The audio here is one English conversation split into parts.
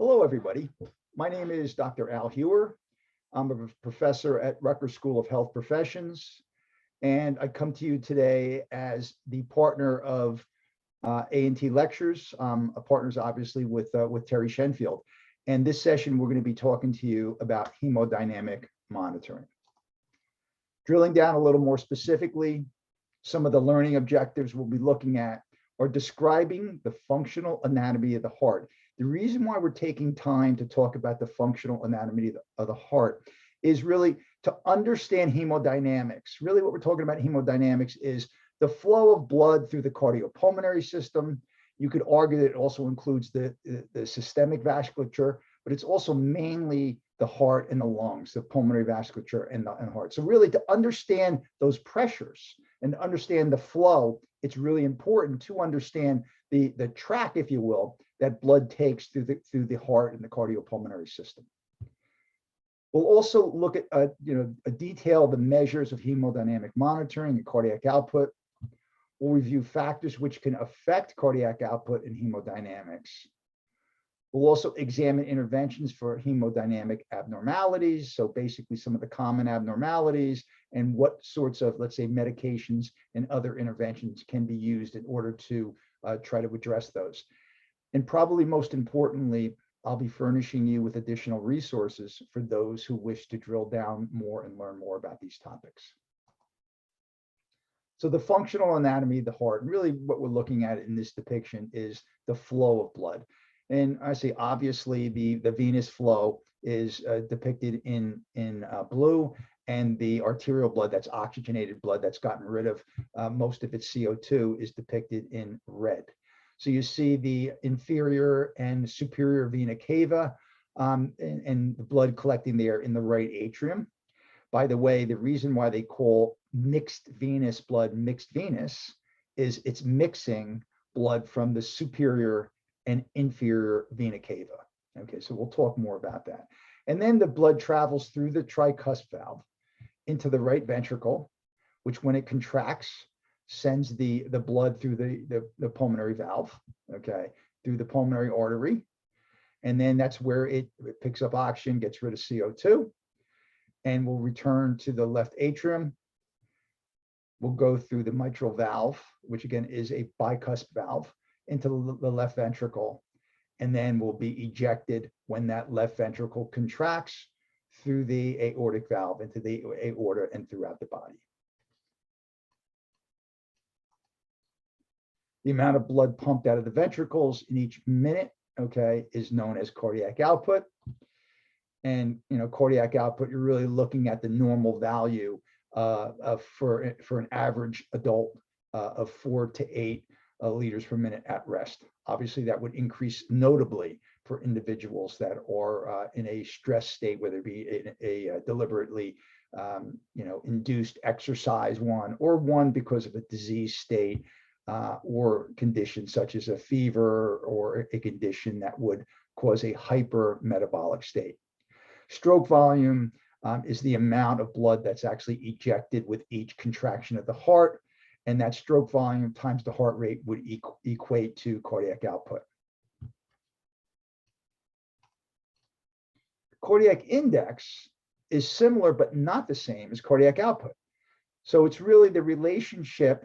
Hello, everybody. My name is Dr. Al Heuer. I'm a professor at Rutgers School of Health Professions, and I come to you today as the partner of A&T Lectures. Partners, obviously, with Terry Shenfield. And this session, we're going to be talking to you about hemodynamic monitoring. Drilling down a little more specifically, some of the learning objectives we'll be looking at are describing the functional anatomy of the heart. The reason why we're taking time to talk about the functional anatomy of the heart is really to understand hemodynamics. Really what we're talking about hemodynamics is the flow of blood through the cardiopulmonary system. You could argue that it also includes the systemic vasculature, but it's also mainly the heart and the lungs, the pulmonary vasculature and the heart. So really to understand those pressures and understand the flow, it's really important to understand the track, if you will, that blood takes through the heart and the cardiopulmonary system. We'll also look at detail the measures of hemodynamic monitoring and cardiac output. We'll review factors which can affect cardiac output and hemodynamics. We'll also examine interventions for hemodynamic abnormalities. So basically some of the common abnormalities and what sorts of, let's say, medications and other interventions can be used in order to try to address those. And probably most importantly, I'll be furnishing you with additional resources for those who wish to drill down more and learn more about these topics. So the functional anatomy of the heart, and really what we're looking at in this depiction is the flow of blood. And I say, obviously, the venous flow is depicted in blue, and the arterial blood, that's oxygenated blood that's gotten rid of most of its CO2, is depicted in red. So you see the inferior and superior vena cava and the blood collecting there in the right atrium. By the way, the reason why they call mixed venous blood mixed venous is it's mixing blood from the superior and inferior vena cava. Okay, so we'll talk more about that. And then the blood travels through the tricuspid valve into the right ventricle, which when it contracts, sends the blood through the pulmonary valve, okay, through the pulmonary artery. And then that's where it picks up oxygen, gets rid of CO2, and will return to the left atrium. We'll go through the mitral valve, which again is a bicuspid valve, into the left ventricle, and then will be ejected when that left ventricle contracts through the aortic valve into the aorta and throughout the body. The amount of blood pumped out of the ventricles in each minute, okay, is known as cardiac output. And cardiac output, you're really looking at the normal value for an average adult of 4 to 8 liters per minute at rest. Obviously, that would increase notably for individuals that are in a stress state, whether it be a deliberately induced exercise or one because of a disease state or conditions such as a fever or a condition that would cause a hypermetabolic state. Stroke volume is the amount of blood that's actually ejected with each contraction of the heart, and that stroke volume times the heart rate would equate to cardiac output. Cardiac index is similar but not the same as cardiac output. So it's really the relationship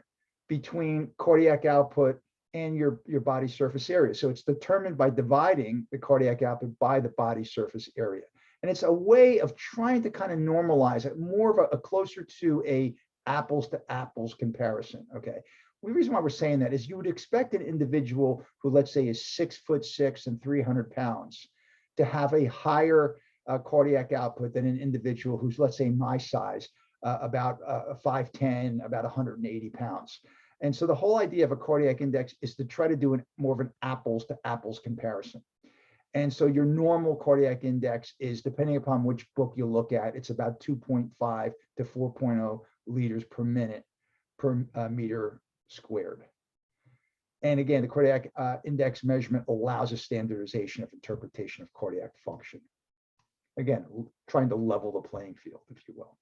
between cardiac output and your body surface area. So it's determined by dividing the cardiac output by the body surface area. And it's a way of trying to kind of normalize it, more of a closer to a apples to apples comparison. Okay. The reason why we're saying that is you would expect an individual who, let's say, is 6'6" and 300 pounds to have a higher cardiac output than an individual who's, let's say, my size, about 5'10", about 180 pounds. And so the whole idea of a cardiac index is to try to do more of an apples to apples comparison. And so your normal cardiac index is, depending upon which book you look at, it's about 2.5 to 4.0 liters per minute per meter squared. And again, the cardiac index measurement allows a standardization of interpretation of cardiac function. Again, trying to level the playing field, if you will.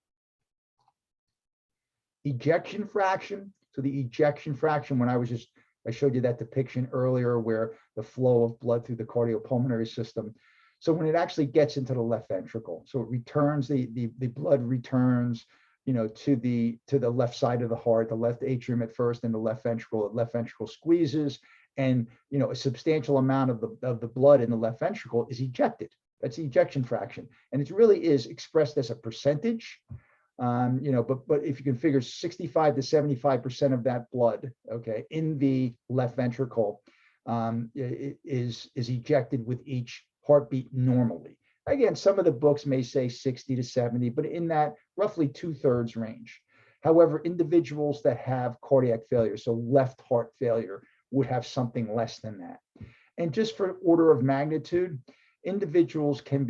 Ejection fraction. So the ejection fraction, when I was just I showed you that depiction earlier where the flow of blood through the cardiopulmonary system. So when it actually gets into the left ventricle, so it returns, the blood returns, to the left side of the heart, the left atrium at first, and the left ventricle squeezes, and a substantial amount of the blood in the left ventricle is ejected. That's the ejection fraction, and it really is expressed as a percentage. But if you can figure 65 to 75% of that blood, okay, in the left ventricle is ejected with each heartbeat normally. Again, some of the books may say 60 to 70, but in that roughly 2/3 range. However, individuals that have cardiac failure, so left heart failure, would have something less than that. And just for order of magnitude, individuals can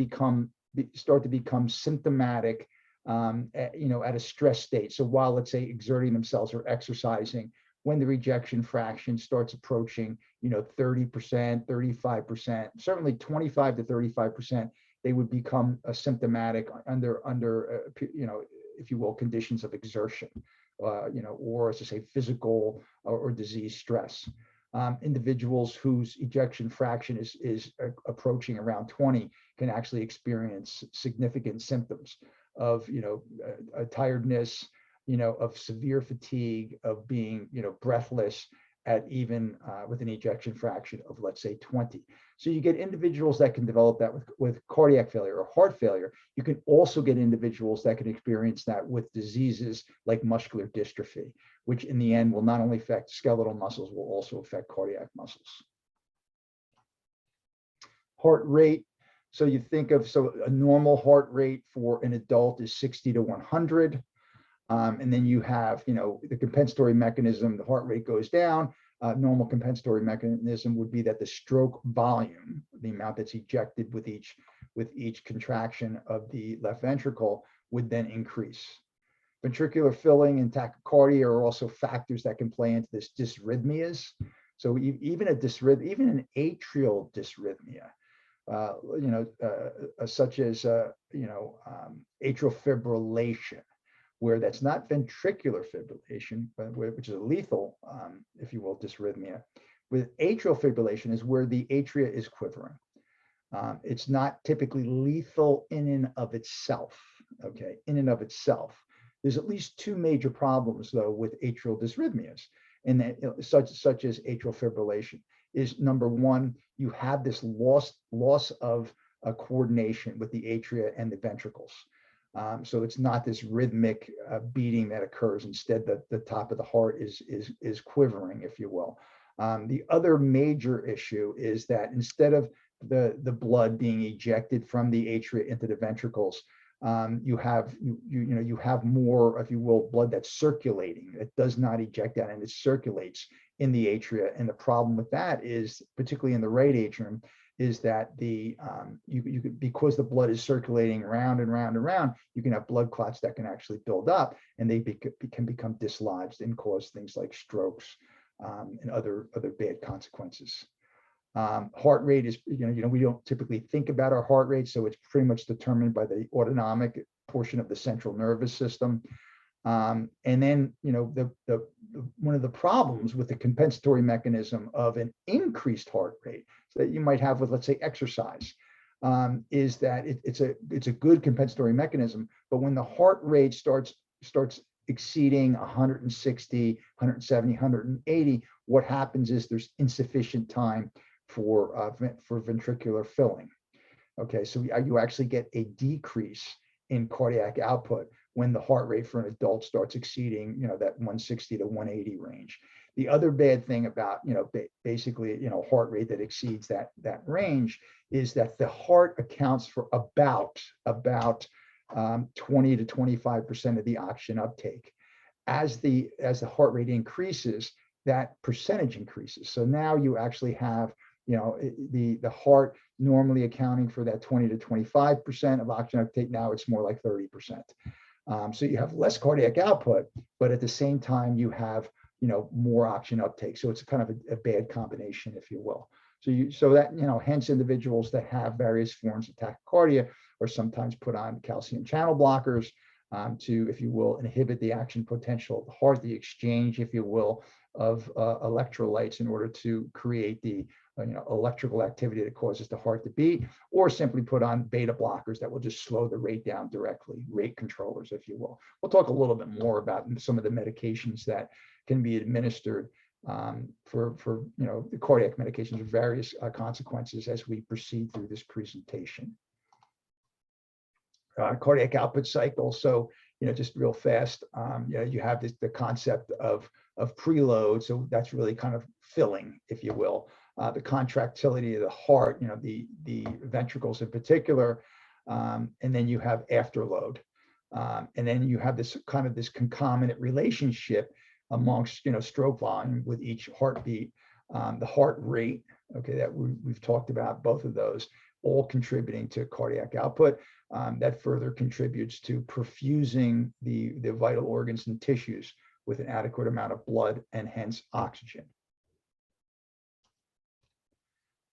start to become symptomatic at a stress state. So while, let's say, exerting themselves or exercising, when the ejection fraction starts approaching 30%, 35%, certainly 25 to 35%, they would become symptomatic under if you will, conditions of exertion, or as I say, physical or disease stress. Individuals whose ejection fraction is approaching around 20 can actually experience significant symptoms of tiredness, of severe fatigue, of being breathless at even with an ejection fraction of, let's say, 20. So you get individuals that can develop that with cardiac failure or heart failure. You can also get individuals that can experience that with diseases like muscular dystrophy, which in the end will not only affect skeletal muscles, will also affect cardiac muscles. Heart rate. So you think of, a normal heart rate for an adult is 60 to 100. And then you have, the compensatory mechanism, the heart rate goes down. Normal compensatory mechanism would be that the stroke volume, the amount that's ejected with each contraction of the left ventricle, would then increase. Ventricular filling and tachycardia are also factors that can play into this dysrhythmias. So even an atrial dysrhythmia, such as atrial fibrillation, where that's not ventricular fibrillation, but which is a lethal, if you will, dysrhythmia. With atrial fibrillation is where the atria is quivering. It's not typically lethal in and of itself, okay, in and of itself. There's at least two major problems, though, with atrial dysrhythmias, and such as atrial fibrillation. Is number one, you have this loss of coordination with the atria and the ventricles. So it's not this rhythmic beating that occurs. Instead, the top of the heart is quivering, if you will. The other major issue is that instead of the blood being ejected from the atria into the ventricles, you have more, if you will, blood that's circulating. It does not eject out, and it circulates in the atria. And the problem with that is, particularly in the right atrium, is that because the blood is circulating round and round and round, you can have blood clots that can actually build up, and they can become dislodged and cause things like strokes and other bad consequences. Heart rate is, we don't typically think about our heart rate, so it's pretty much determined by the autonomic portion of the central nervous system. And then, one of the problems with the compensatory mechanism of an increased heart rate that you might have with, let's say, exercise, is that it's a good compensatory mechanism, but when the heart rate starts exceeding 160, 170, 180, what happens is there's insufficient time for ventricular filling. Okay, so you actually get a decrease in cardiac output when the heart rate for an adult starts exceeding, that 160 to 180 range. The other bad thing about, basically, heart rate that exceeds that range is that the heart accounts for about 20 to 25% of the oxygen uptake. As the heart rate increases, that percentage increases. So now you actually have, the heart normally accounting for that 20 to 25% of oxygen uptake. Now it's more like 30%. So you have less cardiac output, but at the same time you have, more oxygen uptake. So it's kind of a bad combination, if you will. So that, hence individuals that have various forms of tachycardia are sometimes put on calcium channel blockers, to, if you will, inhibit the action potential of the heart, the exchange, if you will, of electrolytes in order to create the electrical activity that causes the heart to beat, or simply put on beta blockers that will just slow the rate down directly, rate controllers, if you will. We'll talk a little bit more about some of the medications that can be administered for the cardiac medications with various consequences as we proceed through this presentation. Cardiac output cycle. So, just real fast, you have the concept of preload. So that's really kind of filling, if you will. The contractility of the heart, the ventricles in particular, and then you have afterload. And then you have this concomitant relationship amongst, stroke volume with each heartbeat, the heart rate, okay, that we've talked about, both of those, all contributing to cardiac output. That further contributes to perfusing the vital organs and tissues with an adequate amount of blood and hence oxygen.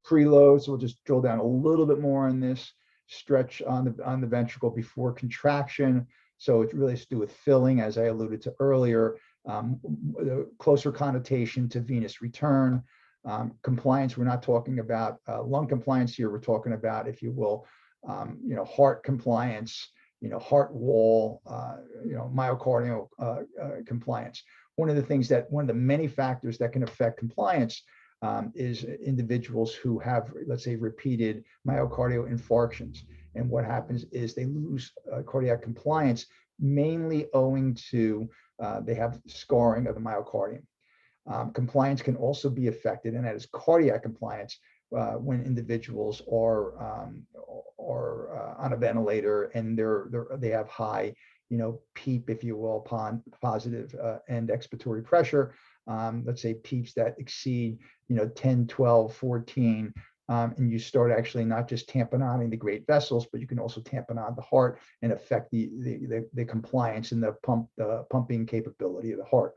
Preload, so we'll just drill down a little bit more on this. Stretch on the ventricle before contraction. So it really has to do with filling, as I alluded to earlier. The closer connotation to venous return. Compliance, we're not talking about lung compliance here. We're talking about, if you will, heart compliance, heart wall, myocardial compliance. One of the many factors that can affect compliance is individuals who have, let's say, repeated myocardial infarctions. And what happens is they lose cardiac compliance, mainly owing to they have scarring of the myocardium. Compliance can also be affected, and that is cardiac compliance, when individuals are on a ventilator and they have high, PEEP, if you will, upon positive end expiratory pressure. Let's say PEEPs that exceed, 10, 12, 14, and you start actually not just tamponading the great vessels, but you can also tamponade the heart and affect the compliance and the pumping capability of the heart.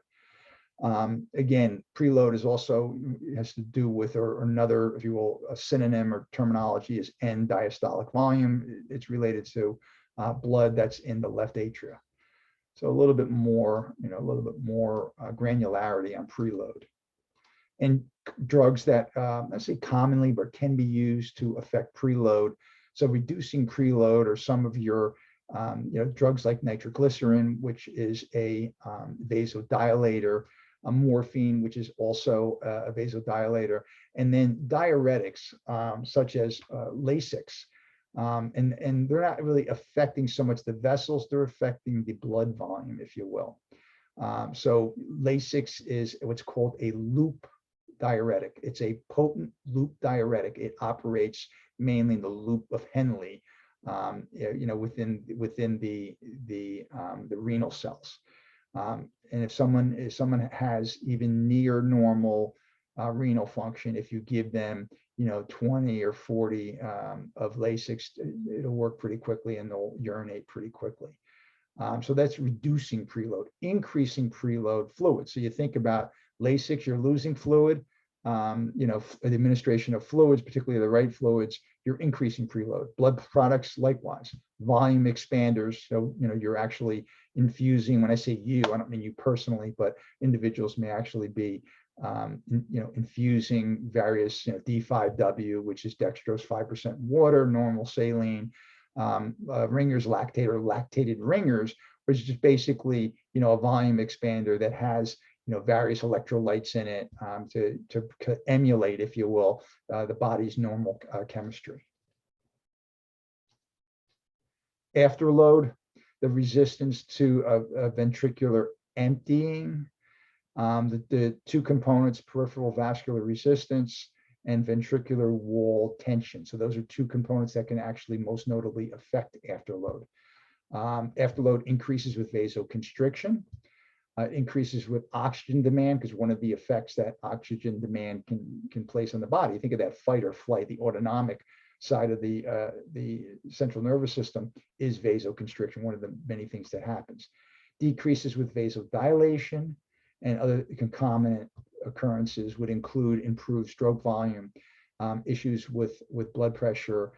Again, preload has to do with, or another, if you will, a synonym or terminology is end diastolic volume. It's related to blood that's in the left atria. So a little bit more, granularity on preload. And drugs that, let's say commonly, but can be used to affect preload. So reducing preload, or some of your, drugs like nitroglycerin, which is a vasodilator, morphine, which is also a vasodilator, and then diuretics, such as Lasix. And they're not really affecting so much the vessels, they're affecting the blood volume, if you will. So Lasix is what's called a loop diuretic. It's a potent loop diuretic. It operates mainly in the loop of Henle, within the renal cells. And if someone has even near normal renal function, if you give them 20 or 40 of Lasix, it'll work pretty quickly and they'll urinate pretty quickly. So that's reducing preload. Increasing preload fluid. So you think about Lasix, you're losing fluid. The administration of fluids, particularly the right fluids, you're increasing preload. Blood products, likewise. Volume expanders. So you're actually infusing. When I say you, I don't mean you personally, but individuals may actually be infusing various D5W, which is dextrose 5% water, normal saline, ringers lactate or lactated ringers, which is just basically a volume expander that has various electrolytes in it to emulate, if you will, the body's normal chemistry. Afterload, the resistance to a ventricular emptying. The two components, peripheral vascular resistance and ventricular wall tension. So those are two components that can actually most notably affect afterload. Afterload increases with vasoconstriction, increases with oxygen demand, because one of the effects that oxygen demand can place on the body, think of that fight or flight, the autonomic side of the central nervous system is vasoconstriction, one of the many things that happens. Decreases with vasodilation, and other concomitant occurrences would include improved stroke volume, issues with blood pressure,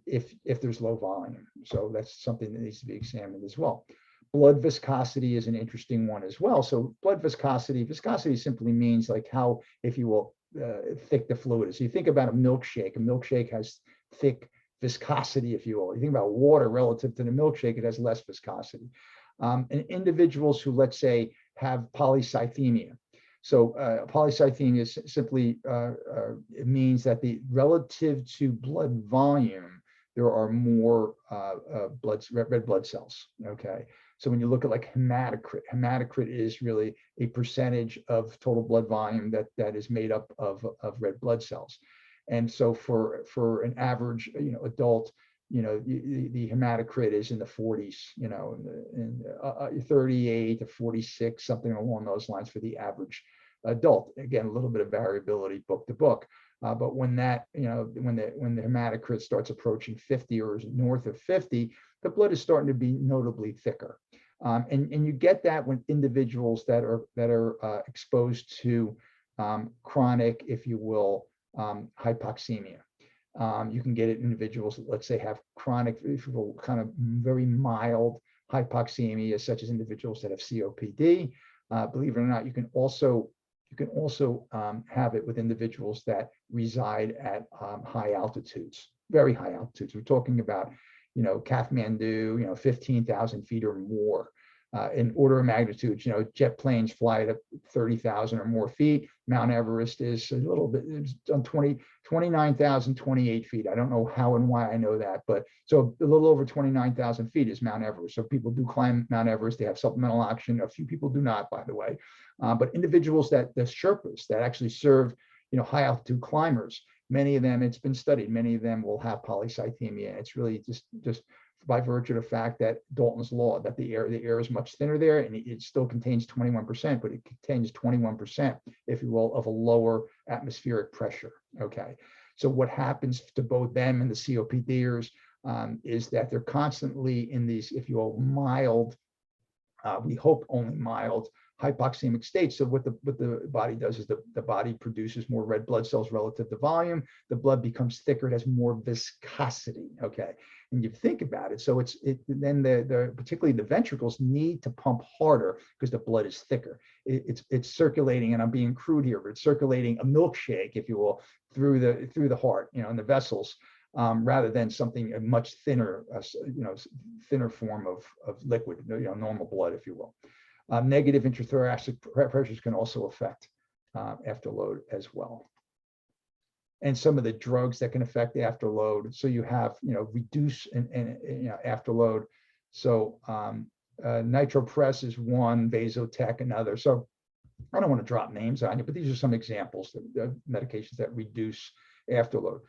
if there's low volume. So that's something that needs to be examined as well. Blood viscosity is an interesting one as well. So blood viscosity simply means like how, if you will, thick the fluid is. So you think about a milkshake has thick viscosity, if you will. You think about water relative to the milkshake, it has less viscosity. And individuals who, let's say, have polycythemia. So polycythemia simply it means that relative to blood volume, there are more red blood cells. Okay. So when you look at like hematocrit is really a percentage of total blood volume that is made up of red blood cells. And so for an average, adult, the hematocrit is in the 40s, in 38 to 46, something along those lines for the average adult. Again, a little bit of variability book to book. But when that, when the hematocrit starts approaching 50 or is north of 50, the blood is starting to be notably thicker. And you get that when individuals that are exposed to chronic, if you will, hypoxemia. You can get it in individuals that, let's say, have chronic, if you will, kind of very mild hypoxemia, such as individuals that have COPD. Believe it or not, you can also have it with individuals that reside at high altitudes, very high altitudes. We're talking about, Kathmandu, 15,000 feet or more. In order of magnitude, jet planes fly at 30,000 or more feet. Mount Everest is a little bit, it's on 29,028 feet. I don't know how and why I know that, but so a little over 29,000 feet is Mount Everest. So people do climb Mount Everest. They have supplemental oxygen. A few people do not, by the way. But individuals the Sherpas that actually serve, high altitude climbers, many of them, it's been studied, many of them will have polycythemia. It's really just by virtue of the fact that Dalton's law, that the air is much thinner there, and it still contains 21%, but it contains 21%, if you will, of a lower atmospheric pressure. Okay. So what happens to both them and the COPDers is that they're constantly in these, if you will, mild, we hope only mild, hypoxemic state. So what the body does is the body produces more red blood cells relative to volume. The blood becomes thicker. It has more viscosity. Okay, and you think about it. So then particularly the ventricles need to pump harder because the blood is thicker. It's circulating, and I'm being crude here, but it's circulating a milkshake, if you will, through the heart, in the vessels. Rather than something a much thinner, thinner form of liquid, normal blood, if you will. Negative intrathoracic pressures can also affect afterload as well. And some of the drugs that can affect afterload. So you have, reduce and afterload. So nitropres is one, Vasotec another. So I don't want to drop names on you, but these are some examples of medications that reduce afterload.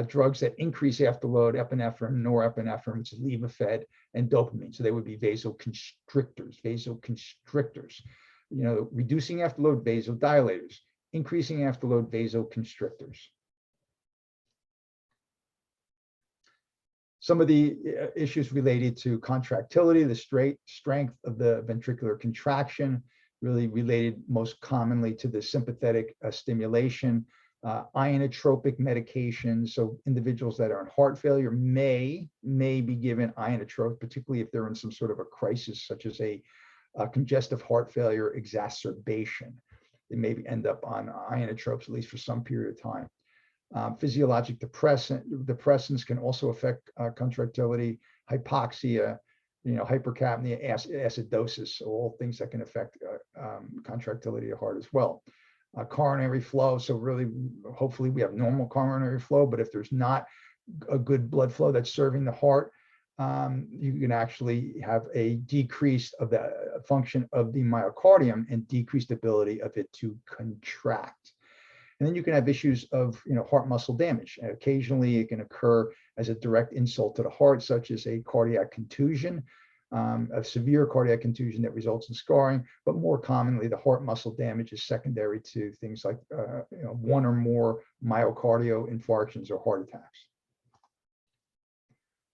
Drugs that increase afterload, epinephrine, norepinephrine, which is Levophed, and dopamine. So they would be vasoconstrictors. Reducing afterload, vasodilators. Increasing afterload, vasoconstrictors. Some of the issues related to contractility, the strength of the ventricular contraction, really related most commonly to the sympathetic stimulation. Inotropic medications, so individuals that are in heart failure may be given inotrope, particularly if they're in some sort of a crisis, such as a congestive heart failure exacerbation. They may end up on inotropes, at least for some period of time. Physiologic depressants can also affect contractility, hypoxia, hypercapnia, acidosis, so all things that can affect contractility of the heart as well. Coronary flow. So really, hopefully we have normal coronary flow, but if there's not a good blood flow that's serving the heart, you can actually have a decrease of the function of the myocardium and decreased ability of it to contract. And then you can have issues of heart muscle damage. And occasionally it can occur as a direct insult to the heart, such as a cardiac contusion. A severe cardiac contusion that results in scarring, but more commonly, the heart muscle damage is secondary to things like one or more myocardial infarctions or heart attacks.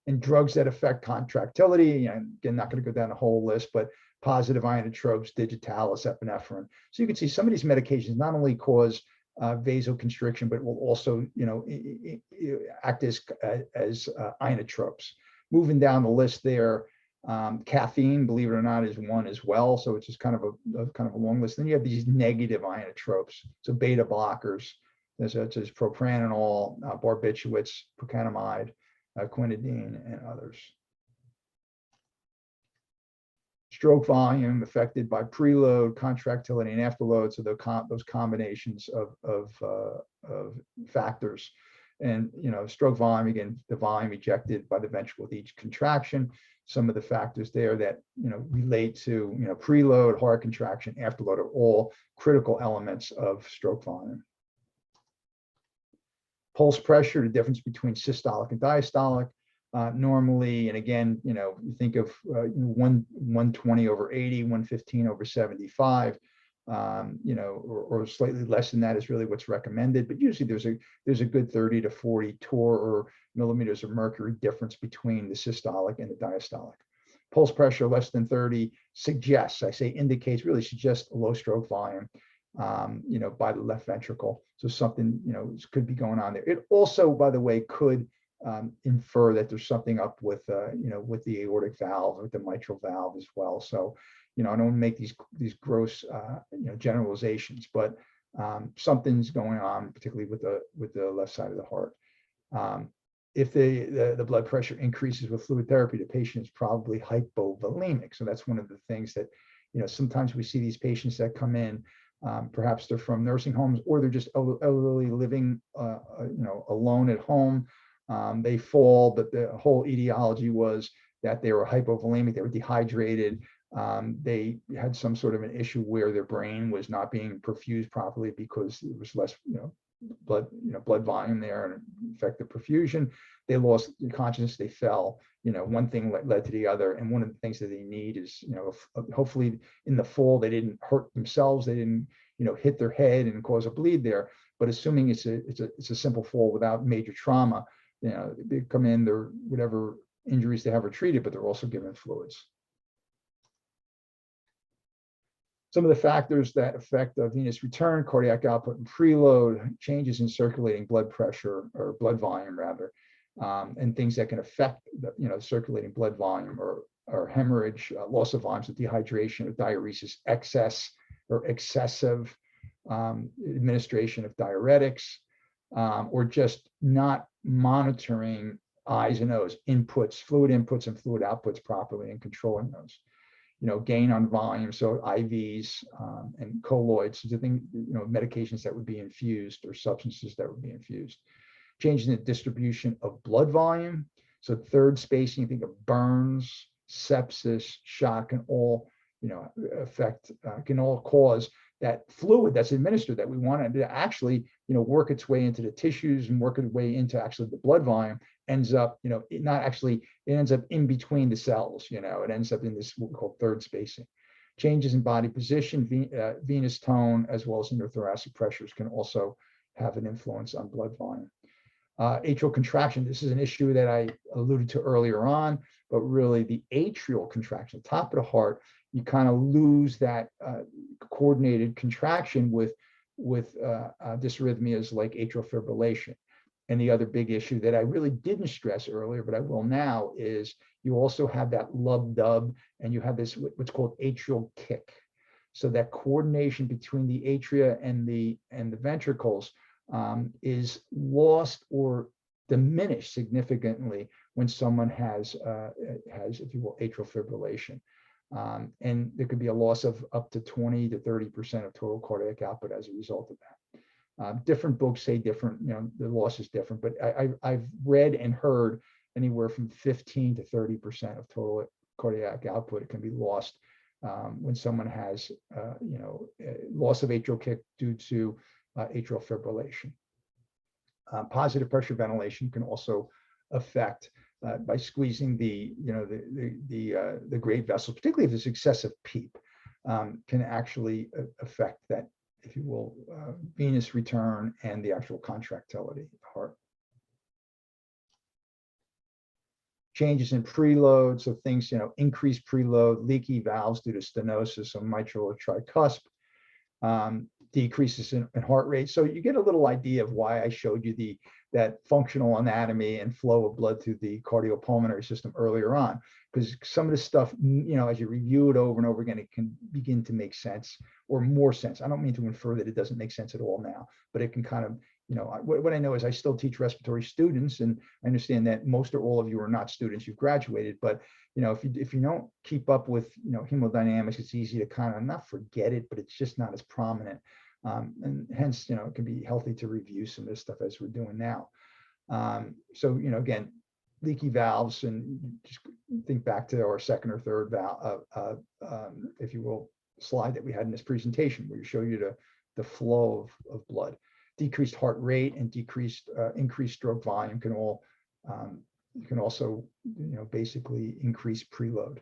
And drugs that affect contractility, again, not going to go down the whole list, but positive inotropes, digitalis, epinephrine. So you can see some of these medications not only cause vasoconstriction, but it will also, act as inotropes. Moving down the list there, caffeine, believe it or not, is one as well. So it's just kind of a long list. Then you have these negative inotropes, so beta blockers, such as propranolol, barbiturates, procainamide, quinidine, and others. Stroke volume affected by preload, contractility, and afterload. So those combinations of factors. And stroke volume, again, the volume ejected by the ventricle with each contraction. Some of the factors there that relate to preload, heart contraction, afterload are all critical elements of stroke volume. Pulse pressure, the difference between systolic and diastolic. Normally, and again, you think of 120 over 80, 115 over 75, or slightly less than that is really what's recommended. But usually there's a good 30 to 40 torr or millimeters of mercury difference between the systolic and the diastolic. Pulse pressure less than 30 suggests, indicates, really suggests a low stroke volume, by the left ventricle. So something, could be going on there. It also, by the way, could infer that there's something up with with the aortic valve or the mitral valve as well. So I don't make these gross generalizations, but something's going on, particularly with the left side of the heart. If the blood pressure increases with fluid therapy, the patient is probably hypovolemic. So that's one of the things that sometimes we see these patients that come in. Perhaps they're from nursing homes, or they're just elderly living alone at home. They fall, but the whole etiology was that they were hypovolemic, they were dehydrated. They had some sort of an issue where their brain was not being perfused properly because there was less, blood volume there and affected perfusion. They lost consciousness, they fell. One thing led to the other. And one of the things that they need is, hopefully in the fall, they didn't hurt themselves. They didn't, hit their head and cause a bleed there. But assuming it's a simple fall without major trauma, they come in, they're whatever injuries they have are treated, but they're also given fluids. Some of the factors that affect venous return, cardiac output and preload, changes in circulating blood pressure or blood volume rather, and things that can affect circulating blood volume or hemorrhage, loss of volumes of dehydration or diuresis, excess or excessive administration of diuretics, or just not monitoring I's and O's, fluid inputs and fluid outputs properly and controlling those. Gain on volume, so IVs and colloids, the thing, medications that would be infused or substances that would be infused. Changing the distribution of blood volume, so third spacing, you think of burns, sepsis, shock, can all, can all cause that fluid that's administered that we want it to actually, work its way into the tissues and work its way into actually the blood volume, ends up, it ends up in between the cells, it ends up in this what we call third spacing. Changes in body position, venous tone, as well as intrathoracic pressures can also have an influence on blood volume. Atrial contraction, this is an issue that I alluded to earlier on, but really the atrial contraction, top of the heart, you kind of lose that coordinated contraction with dysrhythmias like atrial fibrillation. And the other big issue that I really didn't stress earlier, but I will now, is you also have that lub-dub, and you have this what's called atrial kick. So that coordination between the atria and the ventricles is lost or diminished significantly when someone has, if you will, atrial fibrillation. And there could be a loss of up to 20 to 30% of total cardiac output as a result of that. Different books say different, the loss is different, but I've read and heard anywhere from 15 to 30% of total cardiac output. It can be lost when someone has, loss of atrial kick due to atrial fibrillation. Positive pressure ventilation can also affect by squeezing the great vessels, particularly if there's excessive PEEP, can actually affect that, if you will, venous return and the actual contractility of the heart. Changes in preload, so things, increased preload, leaky valves due to stenosis of mitral or tricuspid, decreases in heart rate. So you get a little idea of why I showed you that functional anatomy and flow of blood through the cardiopulmonary system earlier on, because some of this stuff, as you review it over and over again, it can begin to make sense or more sense. I don't mean to infer that it doesn't make sense at all now, but it can kind of, what I know is I still teach respiratory students, and I understand that most or all of you are not students, you've graduated, but if you don't keep up with hemodynamics, it's easy to kind of not forget it, but it's just not as prominent. And hence, it can be healthy to review some of this stuff as we're doing now. So, again, leaky valves, and just think back to our second or third valve, if you will, slide that we had in this presentation, where we show you the flow of blood. Decreased heart rate and increased stroke volume can also, basically increase preload.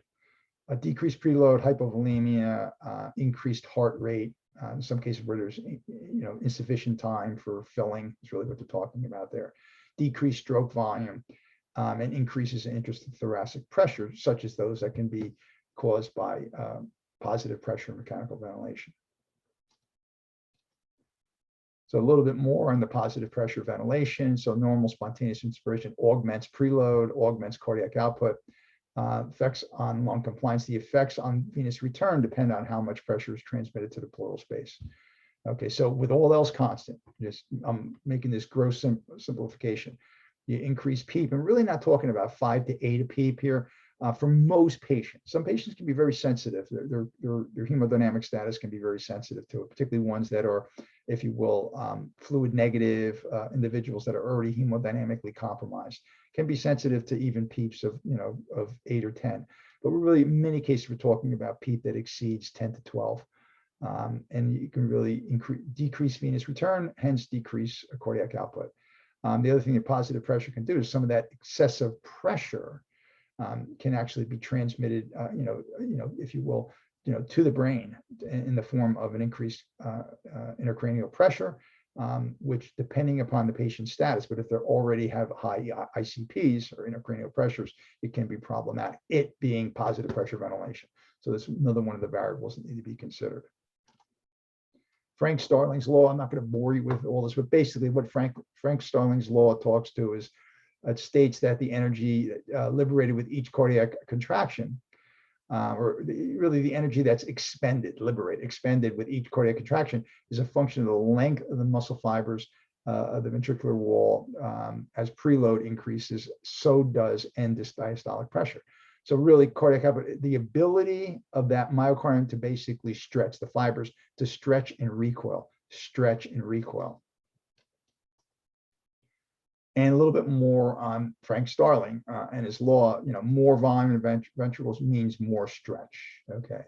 A decreased preload, hypovolemia, increased heart rate, in some cases where there's, insufficient time for filling is really what they're talking about there. Decreased stroke volume, and increases in intrathoracic pressure, such as those that can be caused by positive pressure mechanical ventilation. So a little bit more on the positive pressure ventilation. So normal spontaneous inspiration augments preload, augments cardiac output. Effects on lung compliance. The effects on venous return depend on how much pressure is transmitted to the pleural space. Okay, so with all else constant, I'm making this gross simplification. You increase PEEP, and really not talking about 5 to 8 a PEEP here. For most patients, some patients can be very sensitive. Their hemodynamic status can be very sensitive to it, particularly ones that are, if you will, fluid negative individuals that are already hemodynamically compromised, can be sensitive to even PEEPs of 8 or 10. But we're really, in many cases, we're talking about PEEP that exceeds 10 to 12. And you can really decrease venous return, hence decrease cardiac output. The other thing that positive pressure can do is some of that excessive pressure can actually be transmitted, if you will, to the brain in the form of an increased intracranial pressure, which, depending upon the patient's status, but if they already have high ICPs or intracranial pressures, it can be problematic, it being positive pressure ventilation. So that's another one of the variables that need to be considered. Frank Starling's law, I'm not going to bore you with all this, but basically what Frank Starling's law talks to is, it states that the energy liberated with each cardiac contraction, really the energy that's expended with each cardiac contraction, is a function of the length of the muscle fibers of the ventricular wall. As preload increases, so does end diastolic pressure. So really, cardiac output, the ability of that myocardium to basically stretch, the fibers to stretch and recoil. And a little bit more on Frank Starling and his law. More volume in ventricles means more stretch. Okay,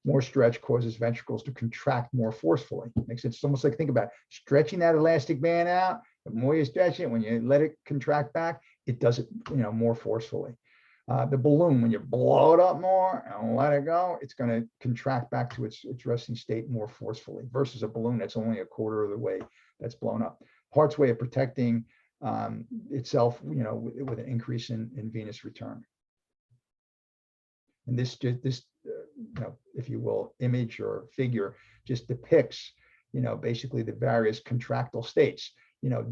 more stretch causes ventricles to contract more forcefully. Makes sense. It's almost like, think about stretching that elastic band out. The more you stretch it, when you let it contract back, it does it, more forcefully. The balloon, when you blow it up more and let it go, it's going to contract back to its resting state more forcefully, versus a balloon that's only a quarter of the way that's blown up. Heart's way of protecting itself, with an increase in venous return. And this if you will, image or figure just depicts, basically the various contractile states.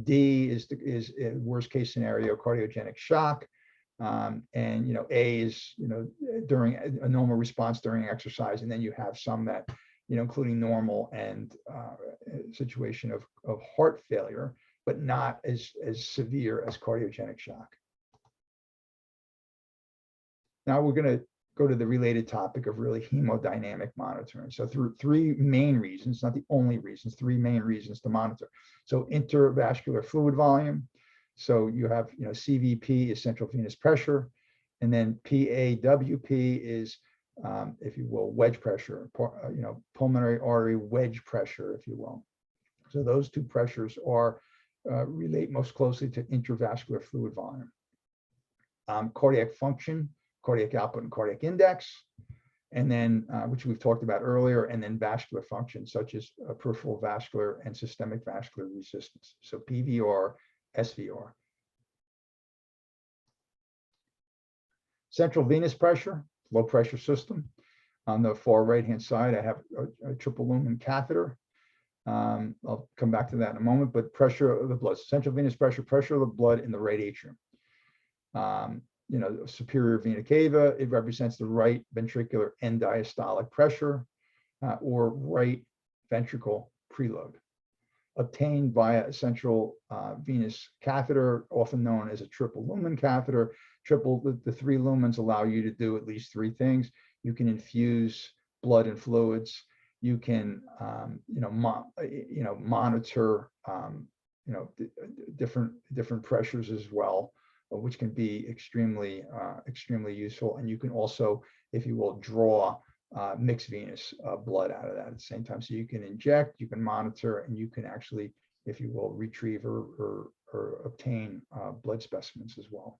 D is worst case scenario, cardiogenic shock. And A is during a normal response during exercise, and then you have some that including normal and situation of heart failure, but not as severe as cardiogenic shock. Now we're going to go to the related topic of really hemodynamic monitoring. So through 3 main reasons, not the only reasons, 3 main reasons to monitor. So intravascular fluid volume. So you have, CVP is central venous pressure, and then PAWP is, if you will, wedge pressure, pulmonary artery wedge pressure, if you will. So those 2 pressures are relate most closely to intravascular fluid volume. Cardiac function, cardiac output, and cardiac index, and then which we've talked about earlier, and then vascular function such as peripheral vascular and systemic vascular resistance. So PVR, SVR. Central venous pressure, low pressure system. On the far right hand side, I have a triple lumen catheter. I'll come back to that in a moment, but pressure of the blood, central venous pressure, pressure of the blood in the right atrium. Superior vena cava, it represents the right ventricular end diastolic pressure, or right ventricle preload, obtained via a central venous catheter, often known as a triple lumen catheter. The 3 lumens allow you to do at least 3 things. You can infuse blood and fluids. You can, monitor, different pressures as well, which can be extremely useful. And you can also, if you will, draw mixed venous blood out of that at the same time. So you can inject, you can monitor, and you can actually, if you will, retrieve or obtain blood specimens as well.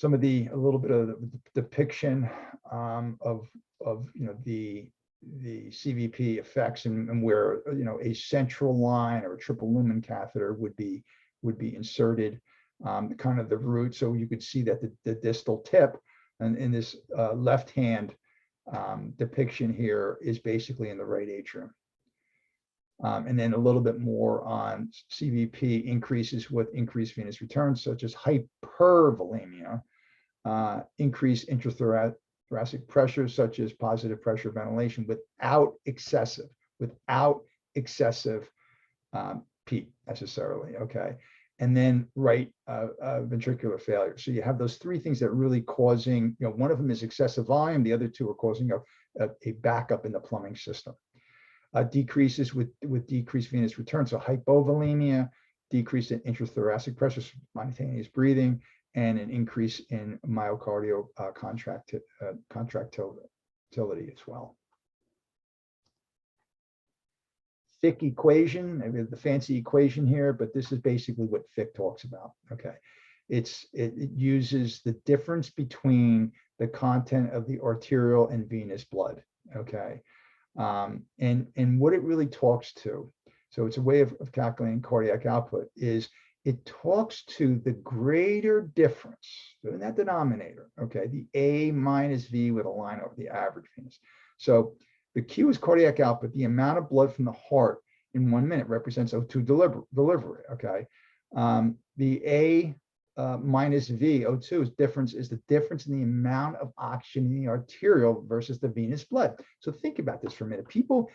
A little bit of the depiction of the CVP effects and where a central line or a triple lumen catheter would be inserted, kind of the root. So you could see that the distal tip, and in this left hand depiction here, is basically in the right atrium. And then a little bit more on CVP increases with increased venous return, such as hypervolemia, increased intrathoracic pressure, such as positive pressure ventilation, without excessive PEEP necessarily. Okay. And then right ventricular failure. So you have those 3 things that are really causing, one of them is excessive volume, the other 2 are causing a backup in the plumbing system. Decreases with decreased venous return, so hypovolemia, decrease in intrathoracic pressure, spontaneous breathing, and an increase in myocardial contractility as well. Fick equation, maybe the fancy equation here, but this is basically what Fick talks about. Okay, it uses the difference between the content of the arterial and venous blood. Okay, and what it really talks to, so it's a way of calculating cardiac output, is it talks to the greater difference in that denominator. Okay, the A minus V with a line over the average venous. So the Q is cardiac output. The amount of blood from the heart in 1 minute represents O2 delivery. Okay, the A minus V, O2 is the difference in the amount of oxygen in the arterial versus the venous blood. So think about this for a minute. People,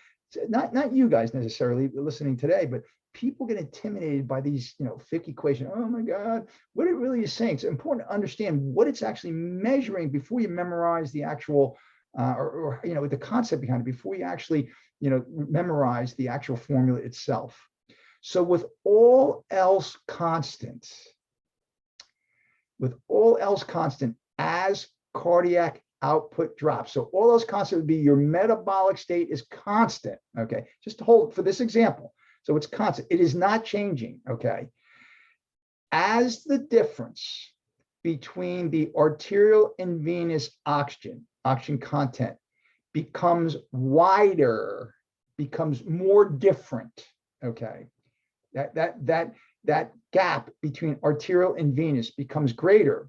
not you guys necessarily listening today, but people get intimidated by these, Fick equation. Oh my God, what it really is saying. It's important to understand what it's actually measuring before you memorize the actual, the concept behind it, before you actually, memorize the actual formula itself. So with all else constant, as cardiac output drops. So all else constant would be your metabolic state is constant. Okay, just to hold for this example. So it's constant. It is not changing. Okay. As the difference between the arterial and venous oxygen content becomes wider, becomes more different. Okay. That gap between arterial and venous becomes greater,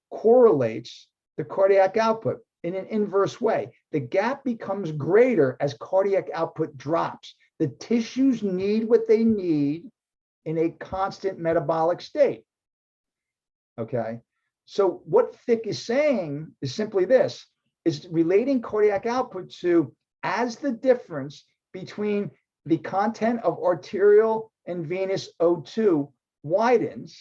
correlates the cardiac output in an inverse way. The gap becomes greater as cardiac output drops. The tissues need what they need in a constant metabolic state. Okay, so what Fick is saying is simply this, is relating cardiac output to as the difference between the content of arterial and venous O2 widens,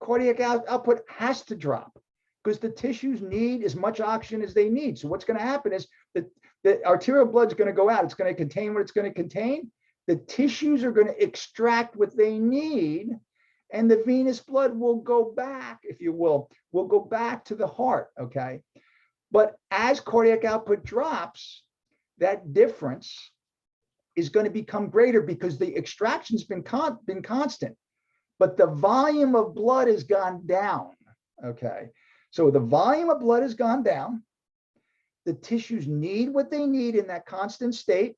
cardiac output has to drop because the tissues need as much oxygen as they need. So what's going to happen is that the arterial blood is going to go out. It's going to contain what it's going to contain. The tissues are going to extract what they need, and the venous blood will go back, if you will go back to the heart. Okay, but as cardiac output drops, that difference is going to become greater because the extraction's been constant, but the volume of blood has gone down. Okay, so the volume of blood has gone down. The tissues need what they need in that constant state.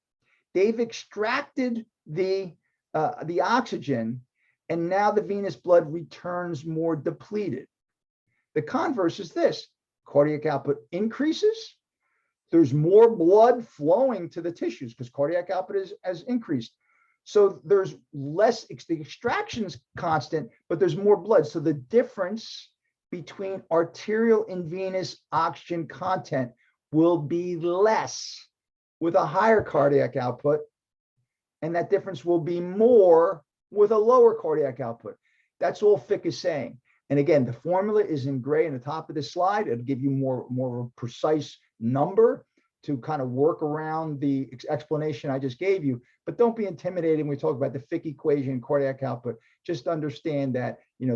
They've extracted the oxygen, and now the venous blood returns more depleted. The converse is this: cardiac output increases, there's more blood flowing to the tissues because cardiac output has increased. So there's less, the extraction's constant, but there's more blood. So the difference between arterial and venous oxygen content will be less with a higher cardiac output, and that difference will be more with a lower cardiac output. That's all Fick is saying. And again, the formula is in gray in the top of this slide. It'll give you more of a precise number to kind of work around the explanation I just gave you. But don't be intimidated when we talk about the Fick equation, cardiac output. Just understand that, you know,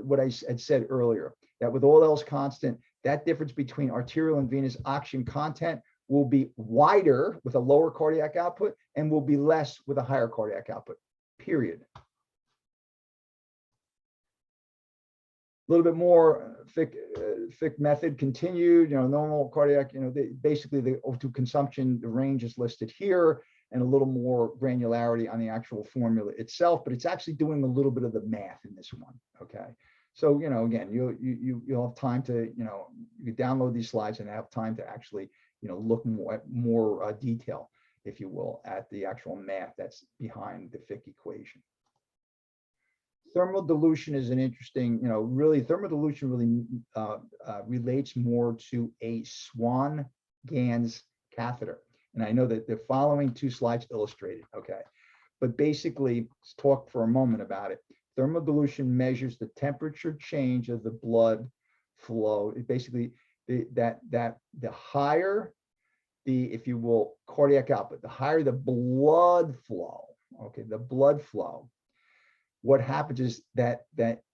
what I had said earlier, that with all else constant, that difference between arterial and venous oxygen content will be wider with a lower cardiac output and will be less with a higher cardiac output, period. A little bit more Fick method continued, you know, normal cardiac, you know, basically the O2 consumption, the range is listed here, and a little more granularity on the actual formula itself, but it's actually doing a little bit of the math in this one, okay? So, you know, again, you'll have time to, you know, you download these slides and have time to actually, you know, look more detail, if you will, at the actual math that's behind the Fick equation. Thermodilution is an interesting, you know, really thermodilution really relates more to a Swan-Ganz catheter. And I know that the following two slides illustrate it, okay? But basically, let's talk for a moment about it. Thermodilution measures the temperature change of the blood flow. It basically, the higher the, if you will, cardiac output, the higher the blood flow, okay, the blood flow, what happens is that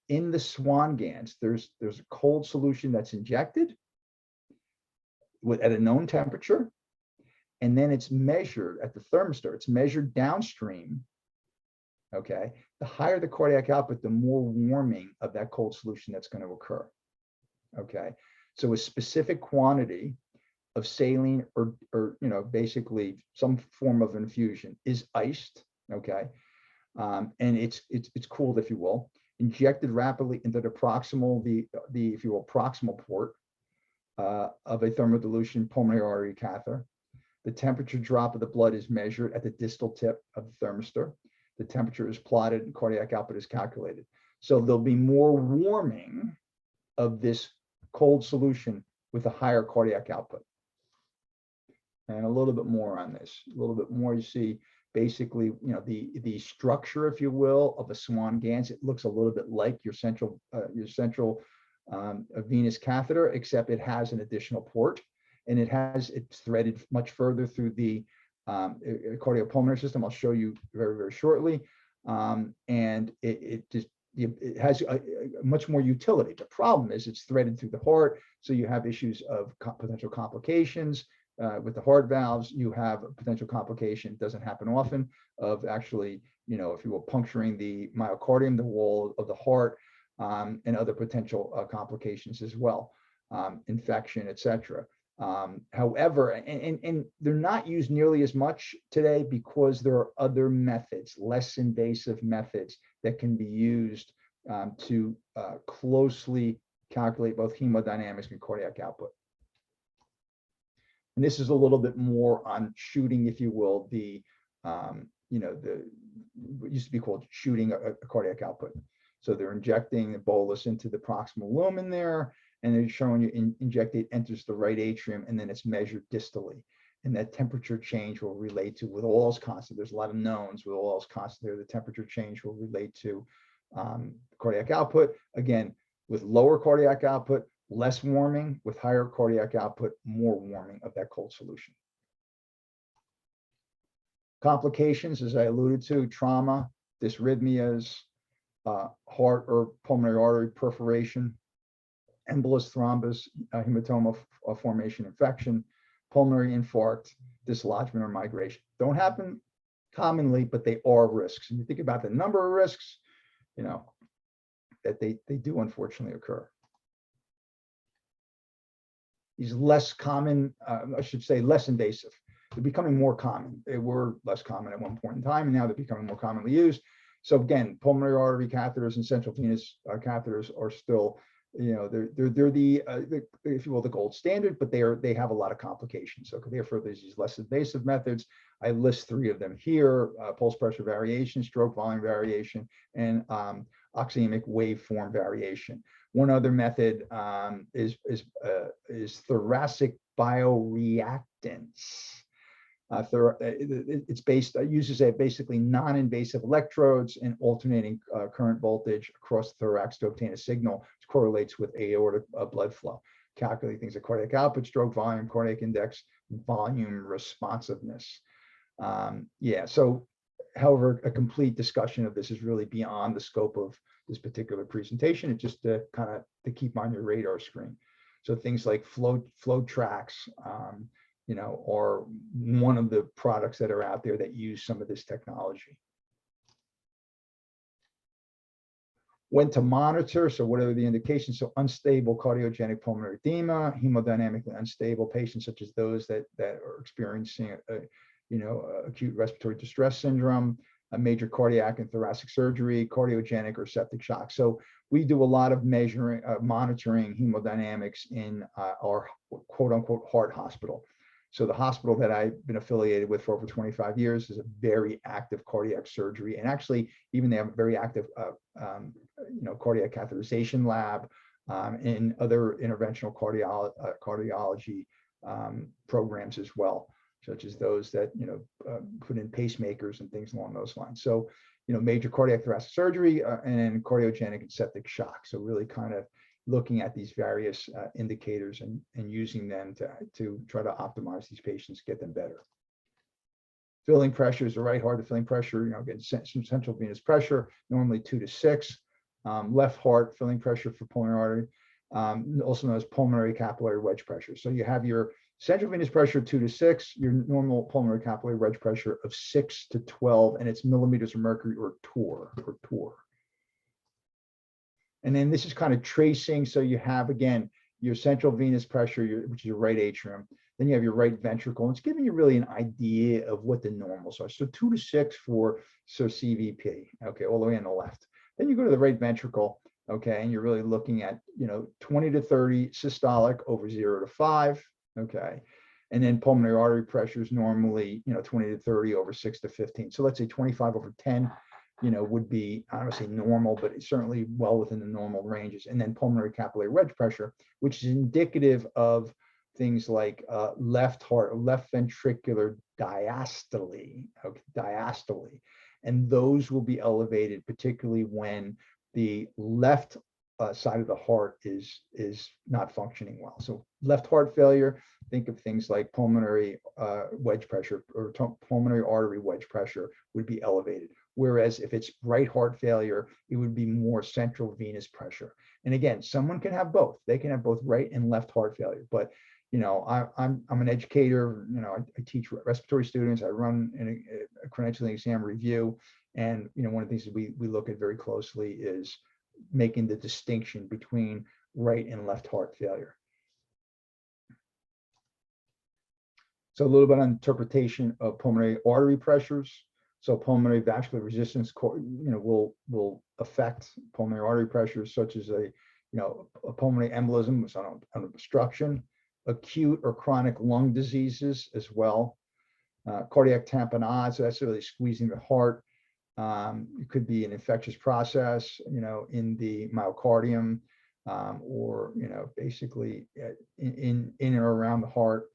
in the Swan-Ganz, there's a cold solution that's injected at a known temperature, and then it's measured at the thermistor. It's measured downstream. Okay, the higher the cardiac output, the more warming of that cold solution that's going to occur. Okay, so a specific quantity of saline or you know, basically some form of infusion is iced. Okay. And it's cooled, if you will, injected rapidly into the proximal, the if you will, proximal port of a thermodilution pulmonary artery catheter. The temperature drop of the blood is measured at the distal tip of the thermistor. The temperature is plotted and cardiac output is calculated. So there'll be more warming of this cold solution with a higher cardiac output. And a little bit more on this, a little bit more, you see, basically, you know, the structure, if you will, of a Swan-Ganz. It looks a little bit like your central venous catheter, except it has an additional port, and it's threaded much further through the cardiopulmonary system. I'll show you very, very shortly. And it has a much more utility. The problem is it's threaded through the heart, so you have issues of potential complications. With the heart valves, you have a potential complication, doesn't happen often, of actually, you know, if you will, puncturing the myocardium, the wall of the heart, and other potential complications as well, infection, etc. However, and they're not used nearly as much today because there are other methods, less invasive methods that can be used to closely calculate both hemodynamics and cardiac output. And this is a little bit more on shooting, if you will, the, you know, what used to be called shooting a cardiac output. So they're injecting a bolus into the proximal lumen there, and they're showing you injected enters the right atrium, and then it's measured distally. And that temperature change will relate to, with all else constant, there's a lot of knowns, with all else constant there, the temperature change will relate to cardiac output. Again, with lower cardiac output, less warming; with higher cardiac output, more warming of that cold solution. Complications, as I alluded to, trauma, dysrhythmias, heart or pulmonary artery perforation, embolus, thrombus, hematoma formation, infection, pulmonary infarct, dislodgement or migration. Don't happen commonly, but they are risks. And you think about the number of risks, you know, that they do unfortunately occur. These less common, I should say less invasive. They're becoming more common. They were less common at one point in time, and now they're becoming more commonly used. So again, pulmonary artery catheters and central venous catheters are still they're the if you will, the gold standard, but they have a lot of complications. So therefore, there's these less invasive methods. I list 3 of them here: pulse pressure variation, stroke volume variation, and oxemic waveform variation. One other method is thoracic bioreactance. It's uses basically non-invasive electrodes and alternating current voltage across the thorax to obtain a signal which correlates with aortic blood flow. Calculate things like cardiac output, stroke volume, cardiac index, volume responsiveness. So however, a complete discussion of this is really beyond the scope of this particular presentation. It's just to kind of to keep on your radar screen. So things like flow tracks, are one of the products that are out there that use some of this technology. When to monitor, so what are the indications? So unstable cardiogenic pulmonary edema, hemodynamically unstable patients such as those that are experiencing acute respiratory distress syndrome, a major cardiac and thoracic surgery, cardiogenic or septic shock. So we do a lot of monitoring hemodynamics in our quote unquote heart hospital. So the hospital that I've been affiliated with for over 25 years is a very active cardiac surgery, and actually even they have a very active cardiac catheterization lab and other interventional cardiology programs as well, such as those that put in pacemakers and things along those lines. So major cardiac thoracic surgery and cardiogenic and septic shock. So really kind of looking at these various indicators and using them to try to optimize these patients, get them better. Filling pressure is the right heart. The filling pressure, again, central venous pressure, normally 2 to 6. Left heart filling pressure for pulmonary artery, also known as pulmonary capillary wedge pressure. So you have your central venous pressure 2 to 6, your normal pulmonary capillary wedge pressure of 6 to 12, and it's millimeters of mercury or torr. And then this is kind of tracing. So you have, again, your central venous pressure, which is your right atrium. Then you have your right ventricle. And it's giving you really an idea of what the normals are. So 2 to 6 for CVP, okay, all the way on the left. Then you go to the right ventricle, okay, and you're really looking at, 20 to 30 systolic over 0 to 5, okay. And then pulmonary artery pressure is normally, 20 to 30 over 6 to 15. So let's say 25 over 10. Would be, I don't want to say normal, but it's certainly well within the normal ranges. And then pulmonary capillary wedge pressure, which is indicative of things like left heart, left ventricular diastole, okay, diastole. And those will be elevated, particularly when the left side of the heart is not functioning well. So left heart failure, think of things like pulmonary wedge pressure or pulmonary artery wedge pressure would be elevated. Whereas if it's right heart failure, it would be more central venous pressure. And again, someone can have both. They can have both right and left heart failure. But I'm an educator. I teach respiratory students. I run a credentialing exam review, and one of the things that we look at very closely is making the distinction between right and left heart failure. So a little bit on interpretation of pulmonary artery pressures. So pulmonary vascular resistance, will affect pulmonary artery pressures, such as a pulmonary embolism, which on obstruction, acute or chronic lung diseases as well, cardiac tamponade, so that's really squeezing the heart. It could be an infectious process, in the myocardium, or basically in and around the heart.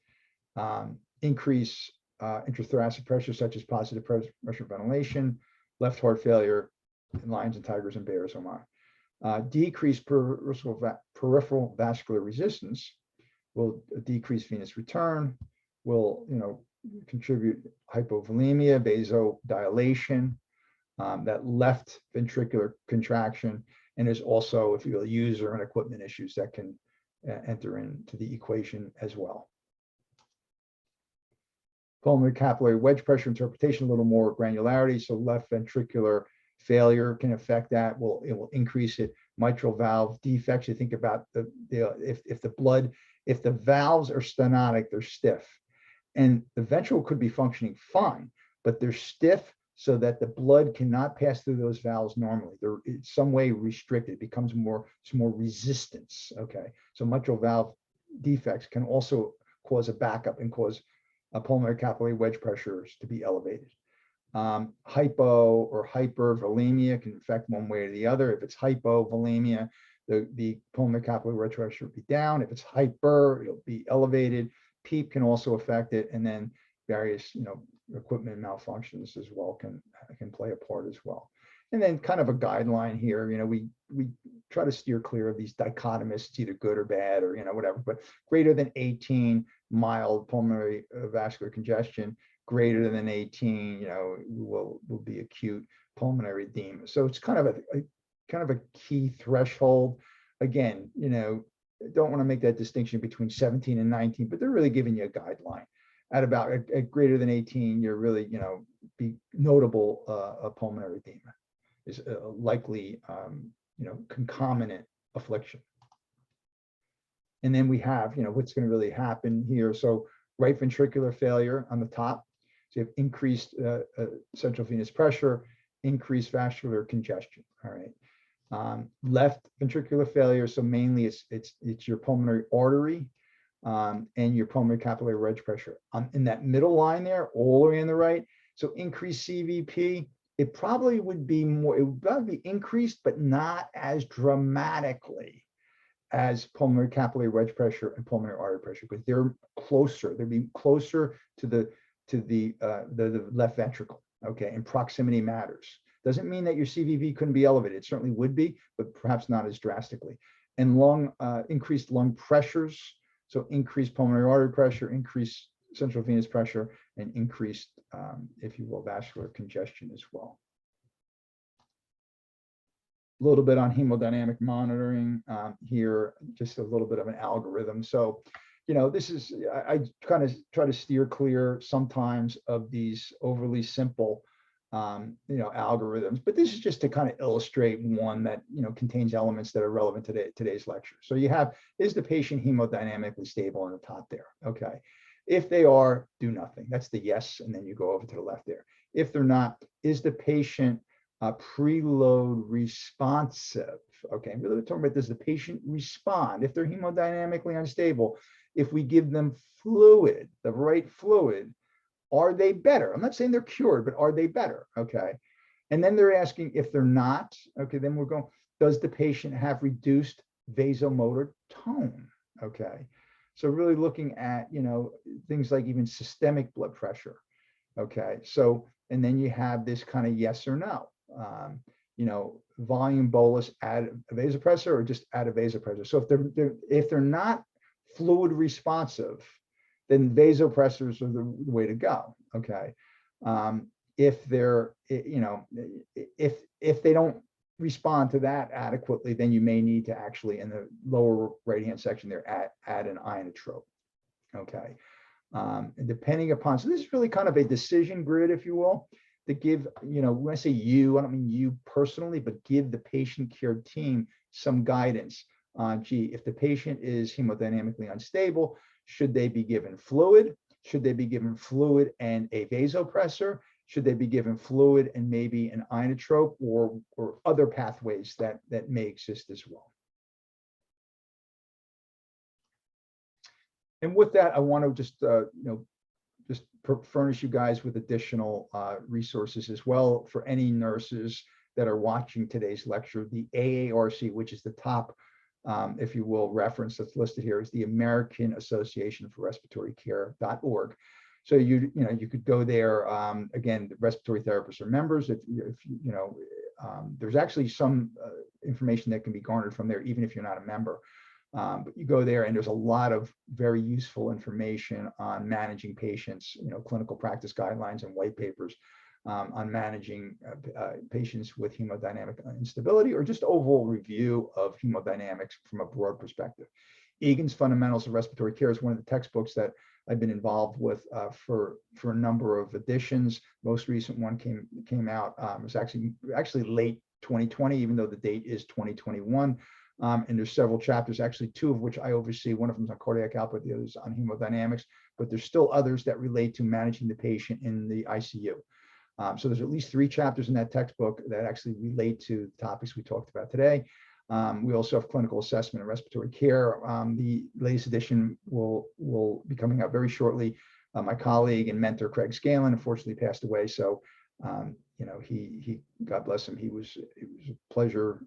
Increase intrathoracic pressure, such as positive pressure ventilation, left heart failure in lions and tigers and bears, decrease peripheral vascular resistance will decrease venous return, will contribute hypovolemia, vasodilation, that left ventricular contraction, and there's also, if you will, user and equipment issues that can enter into the equation as well. Pulmonary capillary wedge pressure interpretation, a little more granularity. So left ventricular failure can affect that. It will increase it. Mitral valve defects. You think about if the valves are stenotic, they're stiff, and the ventricle could be functioning fine, but they're stiff, so that the blood cannot pass through those valves normally. They're in some way restricted. It becomes it's more resistance. Okay, so mitral valve defects can also cause a backup and cause pulmonary capillary wedge pressures to be elevated. Hypo or hypervolemia can affect one way or the other. If it's hypovolemia, the pulmonary capillary wedge pressure will be down. If it's hyper, it'll be elevated. PEEP can also affect it, and then various, equipment malfunctions as well can play a part as well. And then kind of a guideline here, we try to steer clear of these dichotomous, it's either good or bad or, whatever, but greater than 18 mild pulmonary vascular congestion, greater than 18, will be acute pulmonary edema. So it's kind of a key threshold. Again, don't want to make that distinction between 17 and 19, but they're really giving you a guideline. At about at greater than 18, you're really, be notable pulmonary edema is a likely, concomitant affliction. And then we have, what's going to really happen here. So right ventricular failure on the top. So you have increased central venous pressure, increased vascular congestion. All right. Left ventricular failure. So mainly it's your pulmonary artery and your pulmonary capillary wedge pressure. In that middle line there, all the way on the right. So increased CVP, it probably would be more, it would probably be increased, but not as dramatically as pulmonary capillary wedge pressure and pulmonary artery pressure, because they're closer. They'd be closer to the left ventricle. Okay, and proximity matters. Doesn't mean that your CVP couldn't be elevated. It certainly would be, but perhaps not as drastically. And increased lung pressures. So increased pulmonary artery pressure, increased central venous pressure, and increased, if you will, vascular congestion as well. A little bit on hemodynamic monitoring here, just a little bit of an algorithm. So, this is, I kind of try to steer clear sometimes of these overly simple, algorithms, but this is just to kind of illustrate one that, contains elements that are relevant to today's lecture. So you have, is the patient hemodynamically stable on the top there? Okay. If they are, do nothing. That's the yes, and then you go over to the left there. If they're not, is the patient preload responsive? Okay, I'm really talking about, does the patient respond? If they're hemodynamically unstable, if we give them fluid, the right fluid, are they better? I'm not saying they're cured, but are they better? Okay. And then they're asking if they're not, okay, then we're going, does the patient have reduced vasomotor tone? Okay. So really looking at, things like even systemic blood pressure. Okay. So, and then you have this kind of yes or no, volume bolus add a vasopressor or just add a vasopressor. So if they're not fluid responsive, then vasopressors are the way to go. Okay. If they're, if they don't respond to that adequately, then you may need to actually, in the lower right-hand section there, add an inotrope. Okay. And depending upon, so this is really kind of a decision grid, if you will, to give, when I say you, I don't mean you personally, but give the patient care team some guidance on, gee, if the patient is hemodynamically unstable, should they be given fluid? Should they be given fluid and a vasopressor? Should they be given fluid and maybe an inotrope or other pathways that may exist as well? And with that, I want to just furnish you guys with additional resources as well for any nurses that are watching today's lecture. The AARC, which is the top, if you will, reference that's listed here, is the American Association for Respiratory Care.org. So you could go there. Again, the respiratory therapists are members. If there's actually some information that can be garnered from there, even if you're not a member. But you go there and there's a lot of very useful information on managing patients, clinical practice guidelines and white papers on managing patients with hemodynamic instability, or just overall review of hemodynamics from a broad perspective. Egan's Fundamentals of Respiratory Care is one of the textbooks that I've been involved with for a number of editions. Most recent one came out, it was actually late 2020, even though the date is 2021. And there's several chapters, actually two of which I oversee. One of them is on cardiac output, the other is on hemodynamics, but there's still others that relate to managing the patient in the ICU. So there's at least 3 chapters in that textbook that actually relate to the topics we talked about today. We also have clinical assessment and respiratory care. The latest edition will be coming out very shortly. My colleague and mentor Craig Scanlon unfortunately passed away, so he God bless him. It was a pleasure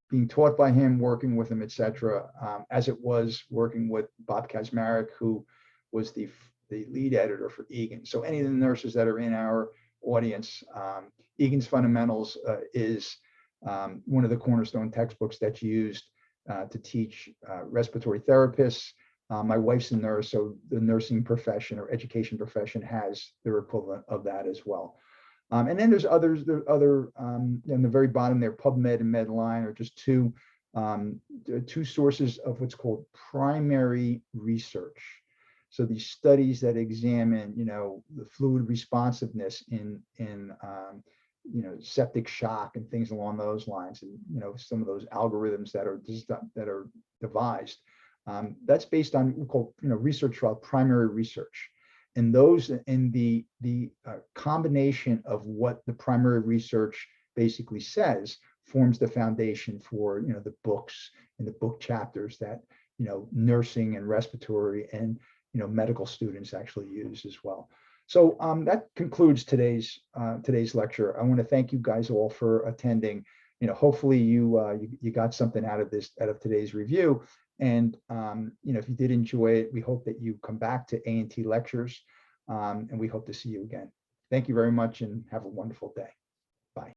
being taught by him, working with him, etc. As it was working with Bob Kazmarek, who was the lead editor for Egan. So any of the nurses that are in our audience, Egan's Fundamentals is one of the cornerstone textbooks that's used to teach respiratory therapists. My wife's a nurse, so the nursing profession or education profession has their equivalent of that as well. And then there's others. There are other on the very bottom there, PubMed and Medline are just two sources of what's called primary research. So these studies that examine, the fluid responsiveness in septic shock and things along those lines, and some of those algorithms that are devised. That's based on what we call research trial primary research, and those in the combination of what the primary research basically says forms the foundation for the books and the book chapters that nursing and respiratory and medical students actually use as well. So that concludes today's lecture. I want to thank you guys all for attending. Hopefully you got something out of today's review. And if you did enjoy it, we hope that you come back to A&T Lectures, and we hope to see you again. Thank you very much, and have a wonderful day.